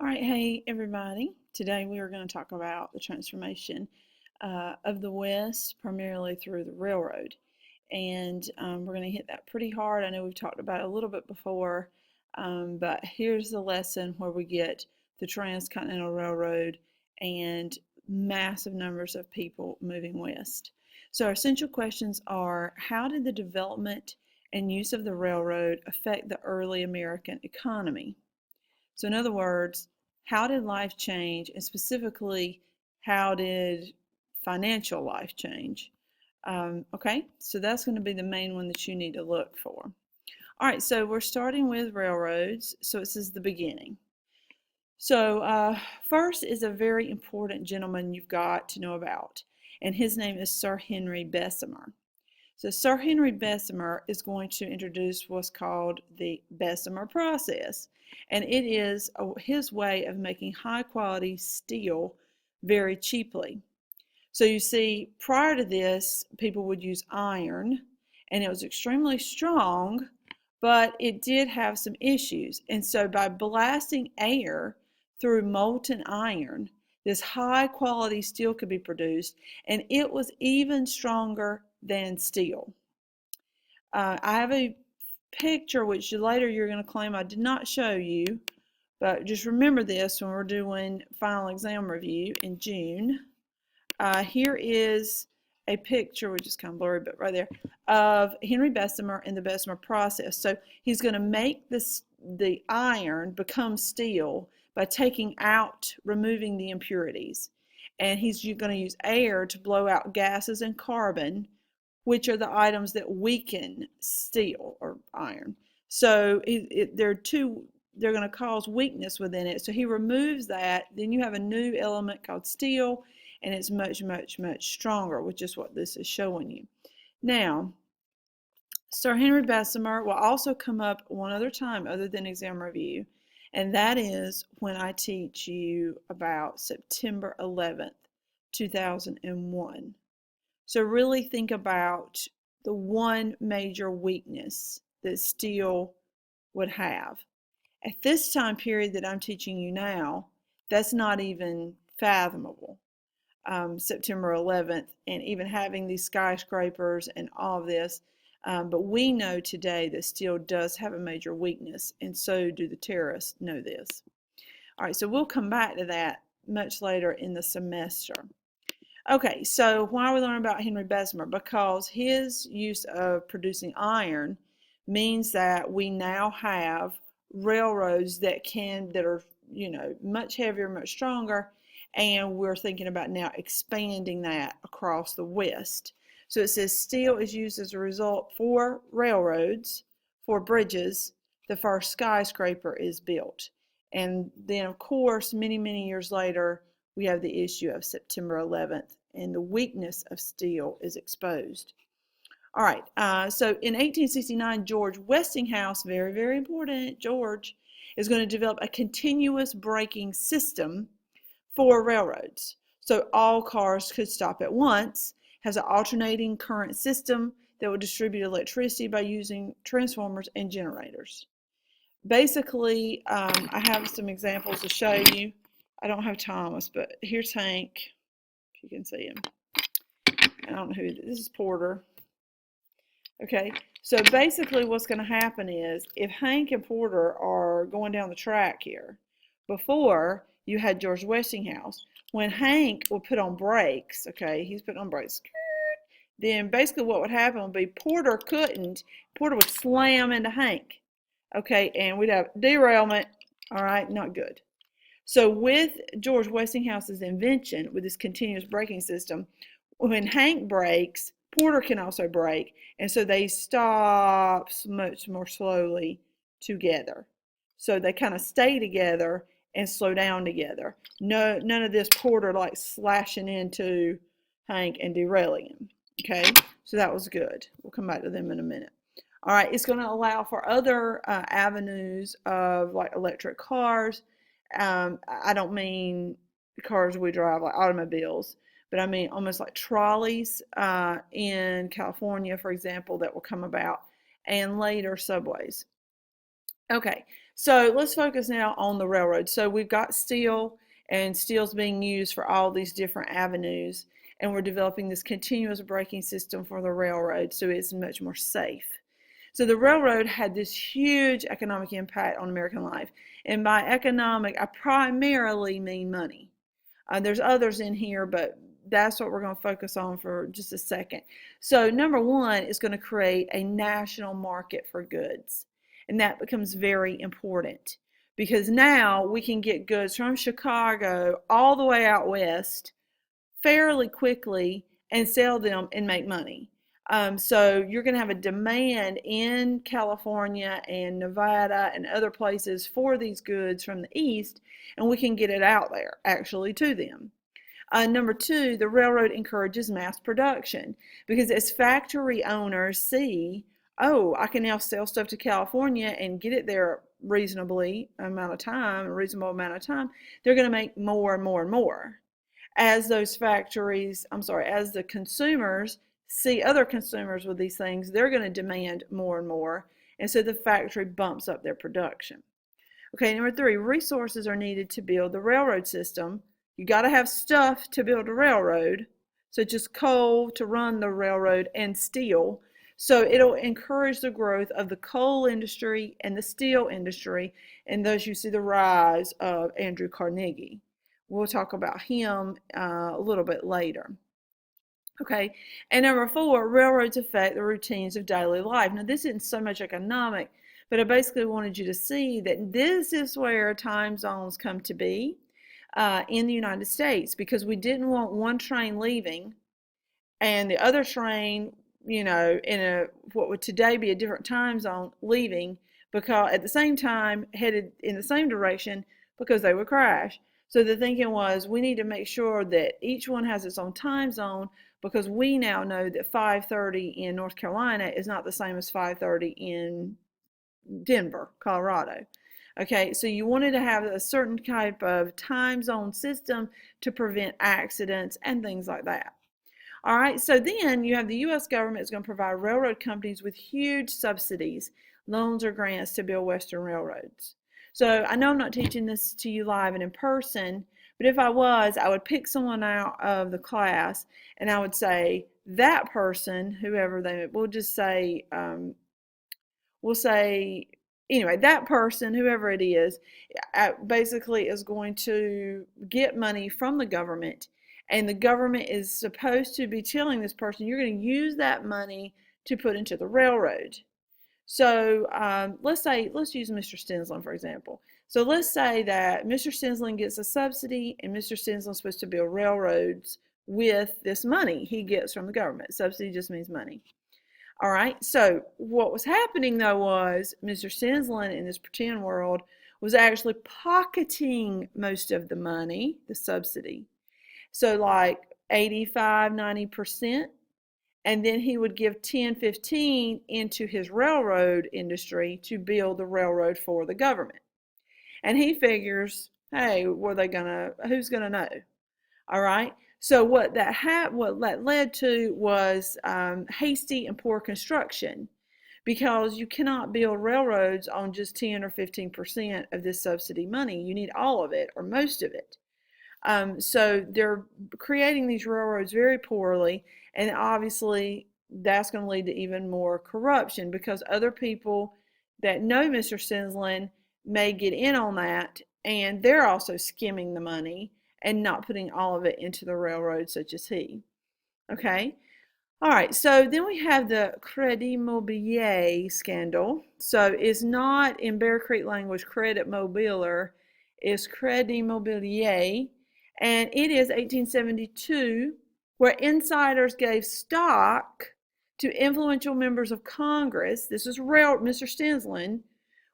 All right, hey everybody. Today we are going to talk about the transformation of the West, primarily through the railroad. And we're going to hit that pretty hard. I know we've talked about it a little bit before, but here's the lesson where we get the Transcontinental Railroad and massive numbers of people moving west. So our essential questions are, how did the development and use of the railroad affect the early American economy? So in other words, how did life change, and specifically, how did financial life change? Okay, so that's going to be the main one that you need to look for. All right, so we're starting with railroads. So this is the beginning. So first is a very important gentleman you've got to know about, and his name is Sir Henry Bessemer. So Sir Henry Bessemer is going to introduce what's called the Bessemer process. And it is his way of making high quality steel very cheaply. So you see, prior to this, people would use iron, and it was extremely strong, but it did have some issues. And so by blasting air through molten iron, this high quality steel could be produced, and it was even stronger than steel. I have a picture which later you're going to claim I did not show you, but just remember this when we're doing final exam review in June. Here is a picture, which is kind of blurry, but right there, of Henry Bessemer and the Bessemer process. So he's going to make the iron become steel by removing the impurities. And he's going to use air to blow out gases and carbon, which are the items that weaken steel or iron. So they're going to cause weakness within it. So he removes that. Then you have a new element called steel, and it's much, much, much stronger, which is what this is showing you. Now, Sir Henry Bessemer will also come up one other time other than exam review, and that is when I teach you about September 11th, 2001. So really think about the one major weakness that steel would have. At this time period that I'm teaching you now, that's not even fathomable. September 11th, and even having these skyscrapers and all of this. But we know today that steel does have a major weakness, and so do the terrorists know this. All right, so we'll come back to that much later in the semester. Okay, so why are we learning about Henry Bessemer? Because his use of producing iron means that we now have railroads that are, much heavier, much stronger, and we're thinking about now expanding that across the West. So it says steel is used as a result for railroads, for bridges. The first skyscraper is built. And then, of course, many, many years later, we have the issue of September 11th, and the weakness of steel is exposed. All right, so in 1869, George Westinghouse, very, very important, George, is going to develop a continuous braking system for railroads. So all cars could stop at once, has an alternating current system that will distribute electricity by using transformers and generators. Basically, I have some examples to show you. I don't have Thomas, but here's Hank, if you can see him. I don't know who, this is Porter. Okay, so basically what's going to happen is if Hank and Porter are going down the track here, before you had George Westinghouse, when Hank would put on brakes, okay, he's putting on brakes, then basically what would happen would be Porter would slam into Hank, okay, and we'd have derailment, all right, not good. So with George Westinghouse's invention, with this continuous braking system, when Hank brakes, Porter can also brake, and so they stop much more slowly together. So they kind of stay together and slow down together. No, none of this Porter like slashing into Hank and derailing him. Okay, so that was good. We'll come back to them in a minute. All right, it's going to allow for other avenues of like electric cars. I don't mean cars we drive like automobiles, but I mean almost like trolleys in California, for example, that will come about, and later subways. Okay, so let's focus now on the railroad. So we've got steel, and steel's being used for all these different avenues, and we're developing this continuous braking system for the railroad so it's much more safe. So the railroad had this huge economic impact on American life. And by economic, I primarily mean money. There's others in here, but that's what we're going to focus on for just a second. So number one is going to create a national market for goods. And that becomes very important because now we can get goods from Chicago all the way out west fairly quickly and sell them and make money. So you're going to have a demand in California and Nevada and other places for these goods from the east, and we can get it out there actually to them. Number two, the railroad encourages mass production because as factory owners see, oh, I can now sell stuff to California and get it there a reasonable amount of time, they're going to make more and more and more. As as the consumers see other consumers with these things, they're going to demand more and more. And so the factory bumps up their production. Okay, number three, resources are needed to build the railroad system. You got to have stuff to build a railroad, such as coal to run the railroad and steel. So it'll encourage the growth of the coal industry and the steel industry, and thus you see the rise of Andrew Carnegie. We'll talk about him a little bit later. Okay, and number four, railroads affect the routines of daily life. Now, this isn't so much economic, but I basically wanted you to see that this is where time zones come to be in the United States, because we didn't want one train leaving and the other train, in what would today be a different time zone, leaving because at the same time headed in the same direction, because they would crash. So the thinking was, we need to make sure that each one has its own time zone, because we now know that 5:30 in North Carolina is not the same as 5:30 in Denver, Colorado. Okay, so you wanted to have a certain type of time zone system to prevent accidents and things like that. All right, so then you have the U.S. government is going to provide railroad companies with huge subsidies, loans or grants to build Western railroads. So I know I'm not teaching this to you live and in person, but if I was, I would pick someone out of the class and I would say, that person, whoever they, we'll say, anyway, that person, whoever it is, basically is going to get money from the government, and the government is supposed to be telling this person, you're going to use that money to put into the railroad. So let's use Mr. Stensland, for example. So let's say that Mr. Stensland gets a subsidy, and Mr. Stensland is supposed to build railroads with this money he gets from the government. Subsidy just means money. All right, so what was happening though was Mr. Stensland in this pretend world was actually pocketing most of the money, the subsidy. So like 85, 90%, and then he would give 10, 15 into his railroad industry to build the railroad for the government. And he figures, hey, who's gonna know? All right. So what that led to was hasty and poor construction, because you cannot build railroads on just 10 or 15% of this subsidy money. You need all of it or most of it. So they're creating these railroads very poorly, and obviously that's going to lead to even more corruption, because other people that know Mr. Stensland may get in on that, and they're also skimming the money and not putting all of it into the railroad, such as he. Okay. All right, so then we have the Crédit Mobilier scandal. So it's not, in Bear Creek language, Credit Mobiler, it's Crédit Mobilier, and it is 1872, where insiders gave stock to influential members of Congress. This is Mr. Stensland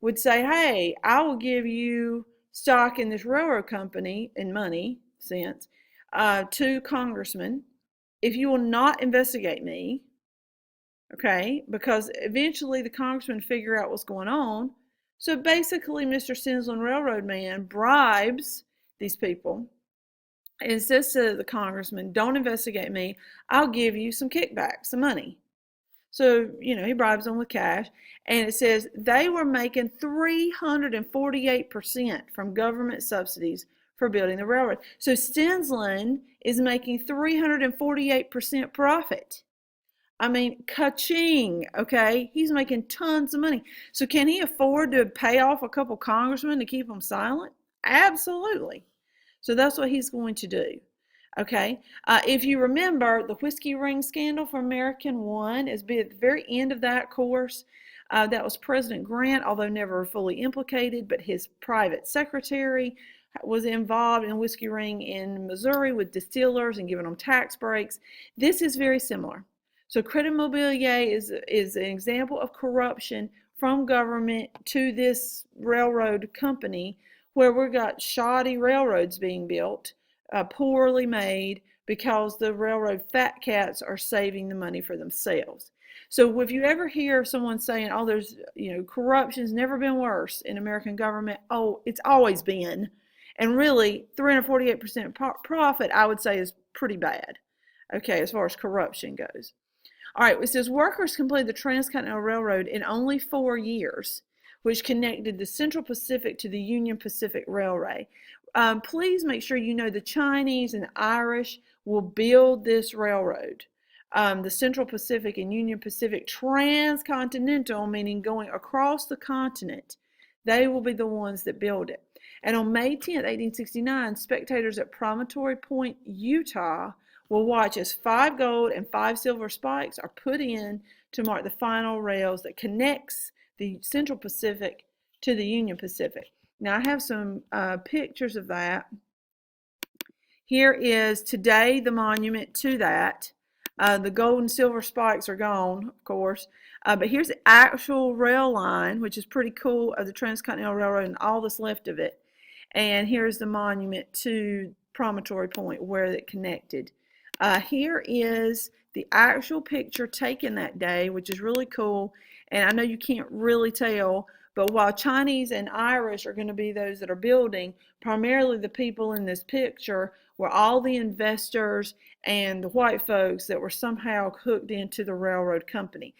would say, hey, I will give you stock in this railroad company in money sense to congressmen if you will not investigate me, okay, because eventually the congressmen figure out what's going on. So basically Mr. Stensland Railroad Man bribes these people and says to the congressman, don't investigate me, I'll give you some kickback, some money. So, he bribes them with cash. And it says they were making 348% from government subsidies for building the railroad. So Stensland is making 348% profit. I mean, ka-ching, okay? He's making tons of money. So can he afford to pay off a couple congressmen to keep them silent? Absolutely. So that's what he's going to do. Okay. If you remember, the whiskey ring scandal for American One is at the very end of that course. That was President Grant, although never fully implicated, but his private secretary was involved in whiskey ring in Missouri with distillers and giving them tax breaks. This is very similar. So Credit Mobilier is an example of corruption from government to this railroad company, where we've got shoddy railroads being built, poorly made, because the railroad fat cats are saving the money for themselves. So if you ever hear someone saying, oh, there's, corruption's never been worse in American government, oh, it's always been. And really, 348% profit, I would say, is pretty bad, okay, as far as corruption goes. All right, it says workers completed the Transcontinental Railroad in only 4 years, which connected the Central Pacific to the Union Pacific Railway. Please make sure you know the Chinese and the Irish will build this railroad. The Central Pacific and Union Pacific transcontinental, meaning going across the continent, they will be the ones that build it. And on May 10th, 1869, spectators at Promontory Point, Utah, will watch as 5 gold and 5 silver spikes are put in to mark the final rails that connects the Central Pacific to the Union Pacific. Now I have some pictures of that. Here is today the monument to that. The gold and silver spikes are gone, of course, but here's the actual rail line, which is pretty cool, of the Transcontinental Railroad and all that's left of it. And here's the monument to Promontory Point where it connected. Here is the actual picture taken that day, which is really cool. And I know you can't really tell, but while Chinese and Irish are going to be those that are building, primarily the people in this picture were all the investors and the white folks that were somehow hooked into the railroad company.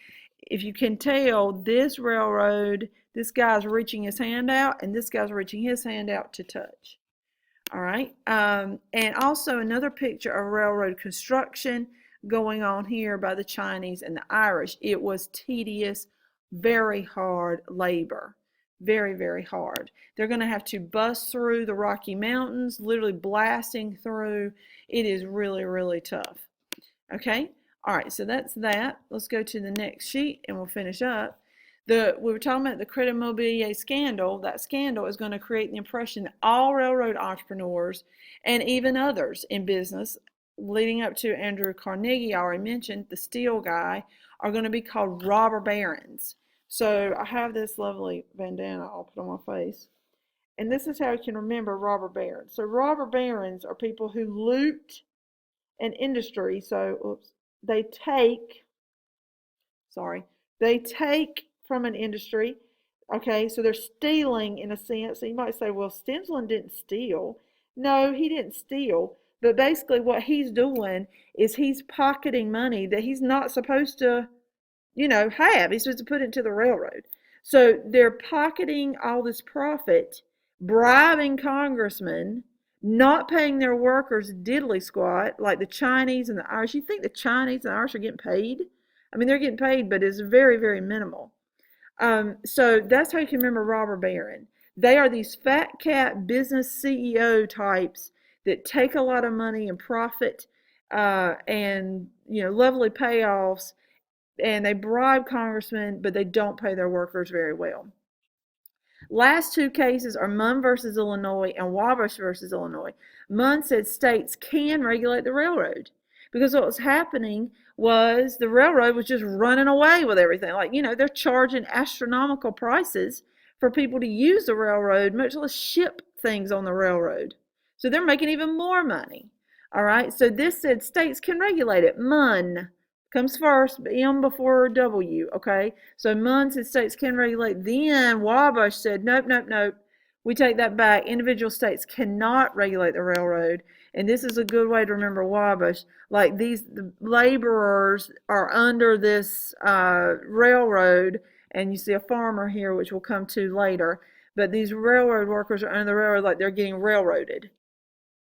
If you can tell, this railroad, this guy's reaching his hand out, and this guy's reaching his hand out to touch. All right, and also another picture of railroad construction going on here by the Chinese and the Irish. It was tedious, very hard labor, very, very hard. They're going to have to bust through the Rocky Mountains, literally blasting through. It is really, really tough. Okay, all right, so that's that. Let's go to the next sheet and we'll finish up. We were talking about the Credit Mobilier scandal. That scandal is going to create the impression that all railroad entrepreneurs and even others in business, leading up to Andrew Carnegie, I already mentioned, the steel guy, are going to be called robber barons. So I have this lovely bandana I'll put on my face. And this is how you can remember robber barons. So robber barons are people who loot an industry. So, they take from an industry. Okay, so they're stealing in a sense. So you might say, well, Stensland didn't steal. No, he didn't steal. But basically what he's doing is he's pocketing money that he's not supposed to, have. He's supposed to put it into the railroad. So they're pocketing all this profit, bribing congressmen, not paying their workers diddly squat, like the Chinese and the Irish. You think the Chinese and the Irish are getting paid? I mean, they're getting paid, but it's very, very minimal. So that's how you can remember robber baron. They are these fat cat business CEO types that take a lot of money and profit, and lovely payoffs, and they bribe congressmen, but they don't pay their workers very well. Last 2 cases are Munn versus Illinois and Wabash versus Illinois. Munn said states can regulate the railroad because what was happening was the railroad was just running away with everything. Like, they're charging astronomical prices for people to use the railroad, much less ship things on the railroad. So they're making even more money. All right, so this said states can regulate it. Munn comes first, M before W, okay? So Munn said states can regulate. Then Wabash said, nope, nope, nope. We take that back. Individual states cannot regulate the railroad, and this is a good way to remember Wabash. Like the laborers are under this railroad, and you see a farmer here, which we'll come to later. But these railroad workers are under the railroad like they're getting railroaded.